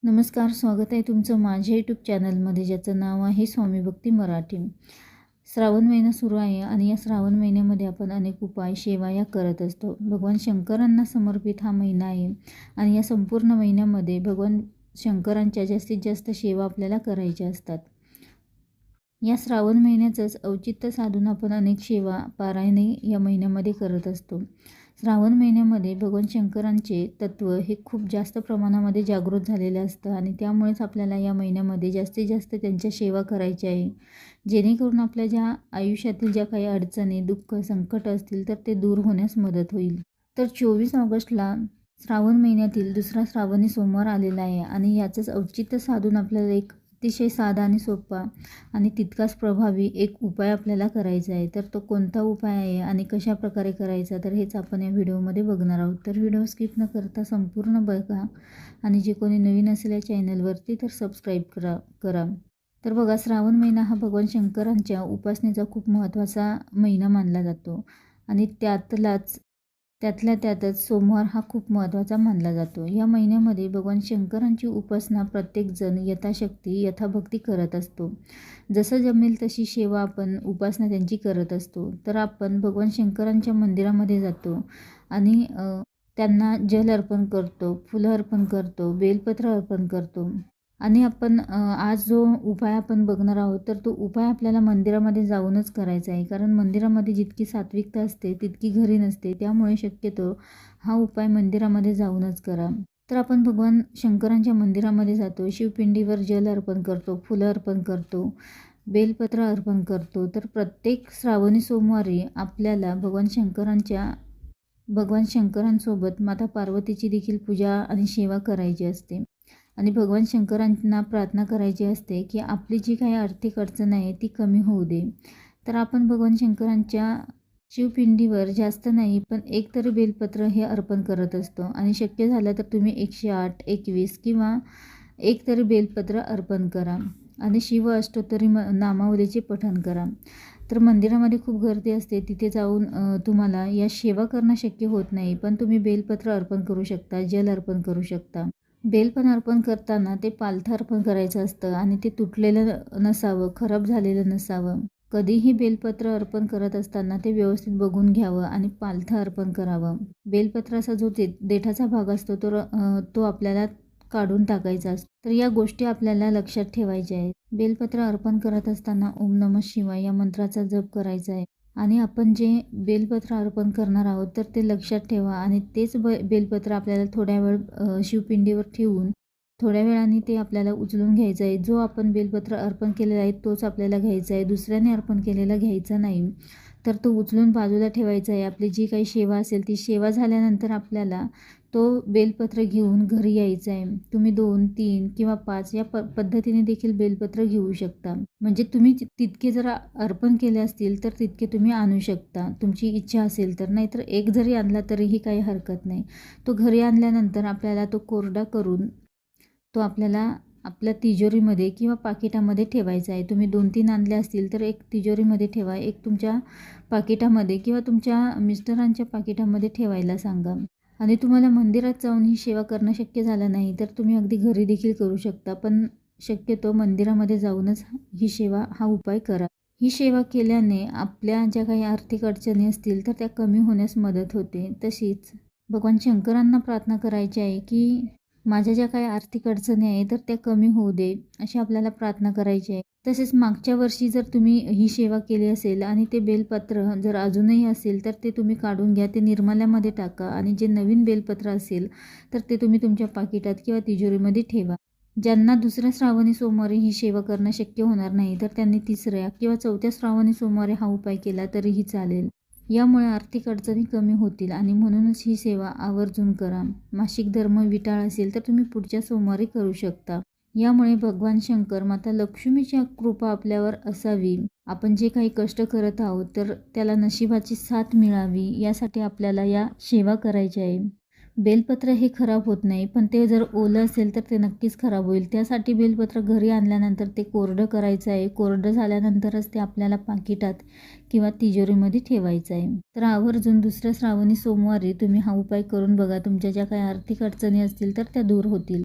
नमस्कार, स्वागत आहे तुमचं माझ्या यूट्यूब चॅनलमध्ये, ज्याचं नाव आहे स्वामी भक्ती मराठी. श्रावण महिना सुरू आहे आणि या श्रावण महिन्यामध्ये आपण अनेक उपाय, सेवा या करत असतो. भगवान शंकरांना समर्पित हा महिना आहे आणि या संपूर्ण महिन्यामध्ये भगवान शंकरांच्या जास्तीत जास्त सेवा आपल्याला करायच्या असतात. या श्रावण महिन्याचंच औचित्य साधून आपण अनेक सेवा, पारायणे या महिन्यामध्ये करत असतो. श्रावण महिन्यामध्ये भगवान शंकरांचे तत्त्व हे खूप जास्त प्रमाणामध्ये जागृत झालेले असतं आणि त्यामुळेच आपल्याला या महिन्यामध्ये जास्तीत जास्त त्यांच्या सेवा करायची आहे, जेणेकरून आपल्या ज्या आयुष्यातील ज्या काही अडचणी, दुःख, संकट असतील तर ते दूर होण्यास मदत होईल. तर 24 ऑगस्टला श्रावण महिन्यातील दुसरा श्रावणी सोमवार आलेला आहे आणि याचंच औचित्य साधून आपल्याला एक अतिशय साधा आणि सोपा आणि तितकाच प्रभावी एक उपाय आपल्याला करायचा आहे. तर तो कोणता उपाय आहे आणि कशा प्रकारे करायचा, तर हेच आपण या व्हिडिओमध्ये बघणार आहोत. तर व्हिडिओ स्किप न करता संपूर्ण बघा आणि जे कोणी नवीन असेल या चॅनलवरती तर सबस्क्राईब करा. तर बघा, श्रावण महिना हा भगवान शंकरांच्या उपासनेचा खूप महत्त्वाचा महिना मानला जातो आणि त्यातल्या त्यातच सोमवार हा खूप महत्त्वाचा मानला जातो. या महिन्यामध्ये भगवान शंकरांची उपासना प्रत्येकजण यथाशक्ती, यथाभक्ती करत असतो. जसं जमेल तशी सेवा आपण, उपासना त्यांची करत असतो. तर आपण भगवान शंकरांच्या मंदिरामध्ये जातो आणि त्यांना जल अर्पण करतो, फुलं अर्पण करतो, बेलपत्र अर्पण करतो. आणि आपण आज जो उपाय आपण बघणार आहोत, तर तो उपाय आपल्याला मंदिरामध्ये जाऊनच करायचा आहे. कारण मंदिरामध्ये जितकी सात्विकता असते तितकी घरी नसते. त्यामुळे शक्यतो हा उपाय मंदिरामध्ये जाऊनच करा. तर आपण भगवान शंकरांच्या मंदिरामध्ये जातो, शिवपिंडीवर जल अर्पण करतो, फुलं अर्पण करतो, बेलपत्र अर्पण करतो. तर प्रत्येक श्रावणी सोमवारी आपल्याला भगवान शंकरांसोबत माता पार्वतीची देखील पूजा आणि सेवा करायची असते आणि भगवान शंकरांना प्रार्थना करायची असते की आपली जी काही आर्थिक अडचण आहे ती कमी होऊ दे. तर आपण भगवान शंकरांच्या शिवपिंडीवर जास्त नाही पण एक तरी बेलपत्र हे अर्पण करत असतो आणि शक्य झालं तर तुम्ही 108, 21 किंवा एक तरी बेलपत्र अर्पण करा आणि शिव अष्टोत्तरी नामावलीचे पठण करा. तर मंदिरामध्ये खूप गर्दी असते, तिथे जाऊन तुम्हाला या सेवा करणं शक्य होत नाही, पण तुम्ही बेलपत्र अर्पण करू शकता, जल अर्पण करू शकता. बेल पण अर्पण करताना ते पालथं अर्पण करायचं असतं आणि ते तुटलेलं नसावं, खराब झालेलं नसावं. कधीही बेलपत्र अर्पण करत असताना ते व्यवस्थित बघून घ्यावं आणि पालथं अर्पण करावं. बेलपत्राचा जो देठाचा भाग असतो तो आपल्याला काढून टाकायचा असतो. तर या गोष्टी आपल्याला लक्षात ठेवायच्या आहेत. बेलपत्र अर्पण करत असताना ओम नमः शिवाय या मंत्राचा जप करायचा आहे आणि आपण जे बेलपत्र अर्पण करणार आहोत तर ते लक्षात ठेवा आणि तेच बेलपत्र आपल्याला थोड्या वेळ शिवपिंडीवर ठेवून थोड्या वेळाने ते आपल्याला उचलून घ्यायचं आहे. जो आपण बेलपत्र अर्पण केलेला आहे तोच आपल्याला घ्यायचा आहे, दुसऱ्याने अर्पण केलेला घ्यायचा नाही. तर तो उचलून बाजूला ठेवायचा आहे. आपली जी काही सेवा असेल ती सेवा झाल्यानंतर आपल्याला तो बेलपत्र घेऊन घरी यायचं आहे. तुम्ही 2, 3 किंवा 5 या पद्धतीने देखील बेलपत्र घेऊ शकता. म्हणजे तुम्ही तितके जर अर्पण केले असतील तर तितके तुम्ही आणू शकता, तुमची इच्छा असेल तर. नाहीतर एक जरी आणला तरीही काही हरकत नाही. तो घरी आणल्यानंतर आपल्याला तो कोरडा करून तो आपल्याला आपल्या तिजोरीमध्ये किंवा पाकिटामध्ये ठेवायचा आहे. तुम्ही 2-3 आणले असतील तर एक तिजोरीमध्ये ठेवा, एक तुमच्या पाकिटामध्ये किंवा तुमच्या मिस्टरांच्या पाकिटामध्ये ठेवायला सांगा. आणि तुम्हाला मंदिरात जाऊन ही सेवा करणं शक्य झालं नाही तर तुम्ही अगदी घरी देखील करू शकता, पण शक्यतो मंदिरामध्ये जाऊनच ही सेवा, हा उपाय करा. ही सेवा केल्याने आपल्या ज्या काही आर्थिक अडचणी असतील तर त्या कमी होण्यास मदत होते. तशीच भगवान शंकरांना प्रार्थना करायची आहे की माझ्या ज्या काही आर्थिक अडचणी आहे तर त्या कमी होऊ दे, अशी आपल्याला प्रार्थना करायची आहे. तसेच मागच्या वर्षी जर तुम्ही ही सेवा केली असेल आणि ते बेलपत्र जर अजूनही असेल तर ते तुम्ही काढून घ्या, ते निर्माल्यामध्ये टाका आणि जे नवीन बेलपत्र असेल तर ते तुम्ही तुमच्या पाकिटात किंवा तिजोरीमध्ये ठेवा. ज्यांना दुसऱ्या श्रावणी सोमवारी ही सेवा करणं शक्य होणार नाही तर त्यांनी तिसऱ्या किंवा चौथ्या श्रावणी सोमवारी हा उपाय केला तरीही चालेल. यामुळे आर्थिक अडचणी कमी होतील आणि म्हणूनच ही सेवा आवर्जून करा. मासिक धर्म विटाळ असेल तर तुम्ही पुढच्या सोमवारी करू शकता. यामुळे भगवान शंकर, माता लक्ष्मीची कृपा आपल्यावर असावी, आपण जे काही कष्ट करत आहोत तर त्याला नशिबाची साथ मिळावी, यासाठी आपल्याला या सेवा करायच्या आहे. बेलपत्र हे खराब होत नाही, पण ते जर ओलं असेल तर ते नक्कीच खराब होईल. त्यासाठी बेलपत्र घरी आणल्यानंतर ते कोरडं करायचं आहे. कोरडं झाल्यानंतरच ते आपल्याला पाकिटात किंवा तिजोरीमध्ये ठेवायचं आहे. तर आवर्जून दुसऱ्या श्रावणी सोमवारी तुम्ही हा उपाय करून बघा. तुमच्या ज्या काही आर्थिक अडचणी असतील तर त्या दूर होतील.